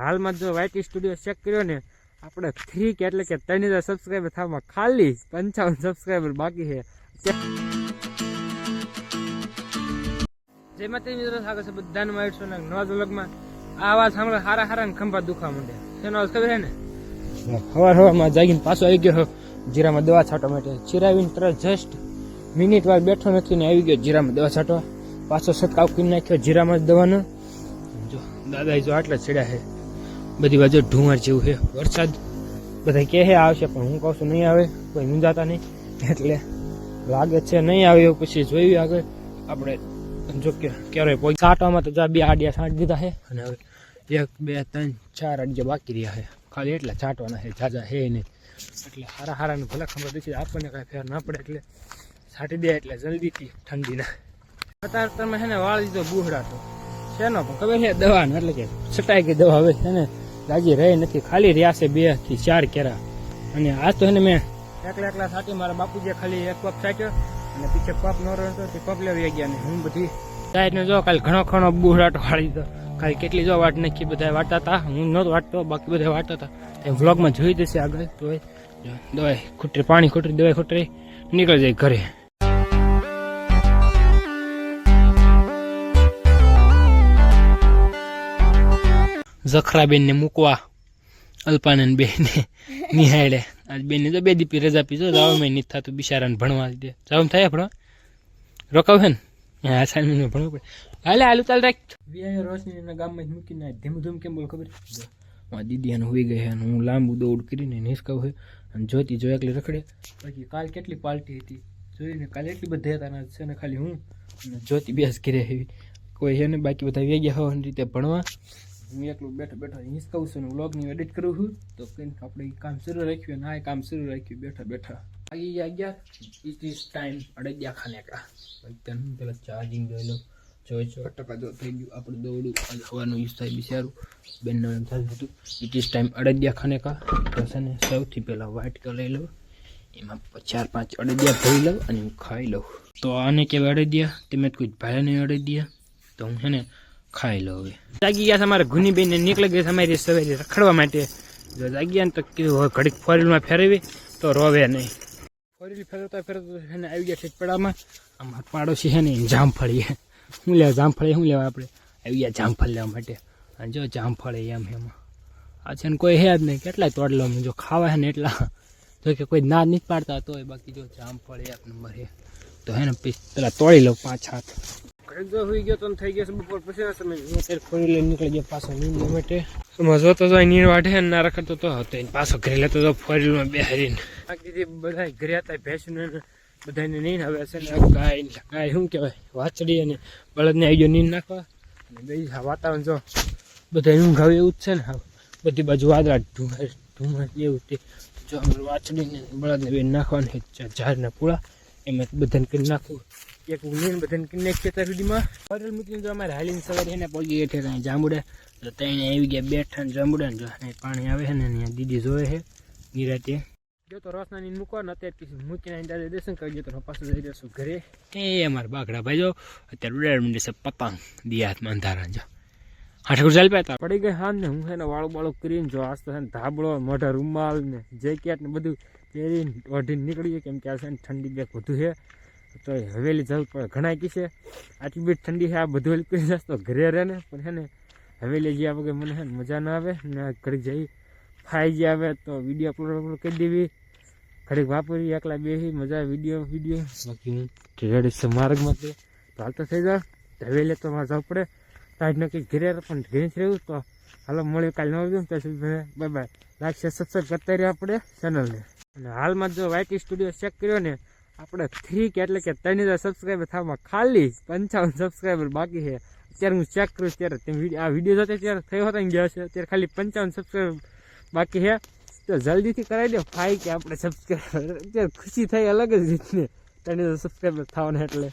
હાલમાં જો YT studio check કર્યો ને આપણે 3 એટલે કે 3000 સબસ્ક્રાઈબર થવામાં ખાલી 55 સબસ્ક્રાઈબર બાકી છે. જેમાં તે મિત્રો સ્વાગત છે બધાનું મારી સોના નવા વ્લોગમાં. આ અવાજ સાંભળો હારા ખંભા દુખવા માંડે શેનો અવાજ ખબર છે ને? હવારમાં જાગીને પાછો આવી ગયો જીરામાં દવા છાંટવા માટે. ચિરાવીને તરત જસ્ટ મિનિટ વાર બેઠો નથી ને આવી ગયો જીરામાં દવા છાંટવા. પાછો છંટકાવ કરી નાખ્યો જીરામાં દવાનો. જો દાદા જો આટલા ચડ્યા છે, બધી બાજુ ઢુંવાર જેવું છે. વરસાદ બધા કહે આવશે પણ હું કહું છું નહીં આવે, કોઈ મૂંઝાતા નહીં. એટલે લાગે છે નહીં આવે એવું. પછી જોયું આગળ આપણે જો કે ક્યારે પહોંચી છાંટવામાં તો બે આડિયા છાંટી દીધા છે અને હવે 1 2 3 4 આડિયા બાકી રહ્યા છે. ખાલી એટલા છાંટવાના છે, જાજા છે નહીં. એટલે હારા ને ભલે ખબર નથી આપણને કાંઈ ફેર ના પડે એટલે છાંટી દે એટલે જલ્દીથી ઠંડીના. અત્યારે તમે છે ને વાળ દીધો બુહડાતો શેનો પણ ખબર છે? દવાનો. એટલે કે છટાઈ ગઈ દવા હવે છે ને લાગી રહી નથી. ખાલી રહ્યા છે 2 થી 4 કેરા. અને આજ તો એને મેં એકલા છાંટી મારા બાપુજીએ ખાલી 1 કપ છાંટ્યો અને પીછે કપ નો રહ્યો તે કપ લેવી ગયા ને હું બધી સાઈડને જો કાલે ઘણો બુહડાટો વાળી દીધો. ખાલી કેટલી જો વાટ નાખી બધા વાટતા હતા, હું નહોતો વાટતો બાકી બધા વાટતા હતા. એ વ્લોગમાં જોઈ જશે આગળ. તો દવાઈ ખૂટરી પાણી ખૂટરી દવાઈ ખૂટરી નીકળી જાય ઘરે. જખરાબેન ને મૂકવા અલ્પાનંદ બેન નિહાળે. આજ બેન ને તો 2 દીપી રજા પીજો જાવ મેં નથી થતું બિચારાને ભણવા દે. જવાનું થાય ભણવા રોકાવ છે ને અસાઇનમેન્ટ ભણવું પડે. હાલે આલુ ચાલ રાખ. રોશની ગામમાં મૂકીને ધીમ કેમ બોલ ખબર? દીદી એને હોઈ ગઈ અને હું લાંબુ દોડ કરીને નિષ્કાવ હોય અને જોતી જો એકલી રખડે. પછી કાલ કેટલી પાર્ટી હતી જોઈને, કાલે એટલી બધા હતા છે ને ખાલી હું અને જોતી બેસ ઘરે એવી કોઈ છે ને. બાકી બધા વેગ્યા હોવાની રીતે ભણવા. હું એકલું બેઠો હિંચકાવું છું ને વ્લોગની એડિટ કરું છું. તો કંઈક આપણે કામ શરૂ રાખ્યું અને આ કામ શરૂ રાખ્યું બેઠા. આવી ગયા ઇટ ઇઝ ટાઈમ અડદિયા ખાને કા. પેલા ચાર્જિંગ જોઈ લો. જોઈ 6% જો થઈ ગયું આપણું દોડું હવાનું યુઝ થાય બિચારું. બેનનું એમ થતું હતું ઇટ ઇઝ ટાઈમ અડદિયા ખાને કા. તો છે ને સૌથી પહેલાં વ્હાઈટ કલર લઈ લઉં, એમાં 4-5 અડદિયા ધોઈ લઉં અને હું ખાઈ લઉં. તો આને કહેવાય અડદિયા. તમે કોઈ ભાઈ નહીં અડદિયા તો હું છે ને ખાઈ લો. હવે જાગી ગયા અમારે ગુની બેન ને નીકળી ગઈ અમારી સવારે રખડવા માટે. જો જાગી ગયા ને તો કીધું ઘડીક ફોરવ્હીલમાં ફેરવી તો રોવે નહીં. ફોરવ્હીલ ફેરવતા છે ને આવી ગયા ઠેકપડામાં. અમારા પાડોશી છે ને જામફળી. શું લેવા જામફળી? શું લેવા આપણે આવી ગયા જામફળ લેવા માટે. અને જો જામફળ એમાં આ છે ને કોઈ હે જ નહીં. કેટલાય તોડલો જો ખાવા છે ને એટલા. જો કે કોઈ ના નથી પાડતા તોય બાકી જો જામફળ 1 નંબર છે. તો હે ને પેલા તોડી લઉં 5 હાથ. જો હોઈ ગયો તો થઈ ગયો બપોર પછી સમય હું અત્યારે ખોરી લઈને નીકળી ગયો પાછો નીંદ માટે. જોતો તો નીર વાઢે ના રખડતો તો હતો પાછો ઘરે લેતો તો ફોરીલમાં બેહારીને. બાકી બધા ઘરે હતા ભેંસને બધાને નીંદ આવે છે ને ગાય શું કહેવાય વાછડી અને બળદને આવી ગયો નીંદ નાખવા. અને બે વાતાવરણ જો બધા ઊંઘ આવે એવું જ છે ને. બધી બાજુ વાદળા ધુમ્મસ એવું તે જો વાછડીને બળદને બે નાખવાને ઝાડના પૂળા એમાં બધાને કરી નાખવું. એક ઉંગલીને બધાને કરી નાખીએ ત્યાં સુધીમાં ફરેલ મૂકીને જો અમારે હાલીને સવારે એને પહોંચી ગયા ઠેકાણે જાંબુડા. તો ત્યાં આવી ગયા બેઠા ને જાંબુડા ને જો પાણી આવે છે ને અહીંયા દીદી જોવે છે નિરાતે. જો તો રોશનાની મૂકવા ને અત્યારે મૂકીને દાદા દર્શન કરી ગયો તો પાછું જઈ જશું ઘરે. એ અમારા બાગડા ભાઈ જો અત્યારે ઉડાડ માંડે છે પતંગ દિયાતમાં અંધારા. જો હાઠ ચાલ પાતા પડી ગઈ હા ને. હું છે ને વાળું કરીને જો આજ તો છે ને ધાબળો મોઢા રૂમાલ ને જેકેટ ને બધું પહેરીને ઓઢીને નીકળી ગયો. કેમ કે આ છે ને ઠંડી બેક વધુ છે તો હવેલી જવું પડે. ઘણા કી છે આટલી બધી ઠંડી છે આ બધું હવેલી કરી જશે તો ઘરે રહે ને. પણ છે ને હવેલી જ્યાં વગર મને છે ને મજા ના આવે ને. ઘડીક જઈ ખાઈ ગયા આવે તો વિડીયો અપલોડ કરી દેવી. ઘડીક વાપરી એકલા બેસી મજા વિડીયો. બાકી હું રેડી છે માર્ગમાં તો હાલતો થઈ જાય. હવેલી તો મારે જવું પડે. તાજ નક્કી ઘરે પણ ઘરે જ રહેવું. તો હાલો મળ્યું કાલે નવું ગયું ત્યાં સુધી bye bye. Like share subscribe કરતા રહ્યા આપણે ચેનલને. અને હાલમાં જો વાયટી સ્ટુડિયો ચેક કર્યો ને આપણે 3 એટલે કે 3000 સબસ્ક્રાઈબર થવામાં ખાલી 55 સબસ્ક્રાઈબર બાકી છે. અત્યારે હું ચેક કરું ત્યારે આ વિડીયો જોતા ત્યારે થયો હતો ગયા છે. અત્યારે ખાલી 55 સબસ્ક્રાઈબર બાકી છે. તો જલ્દીથી કરાવી દો ભાઈ કે આપણે સબસ્ક્રાઈબર. અત્યારે ખુશી થઈ અલગ જ રીતને 3000 સબસ્ક્રાઈબર થવાના એટલે.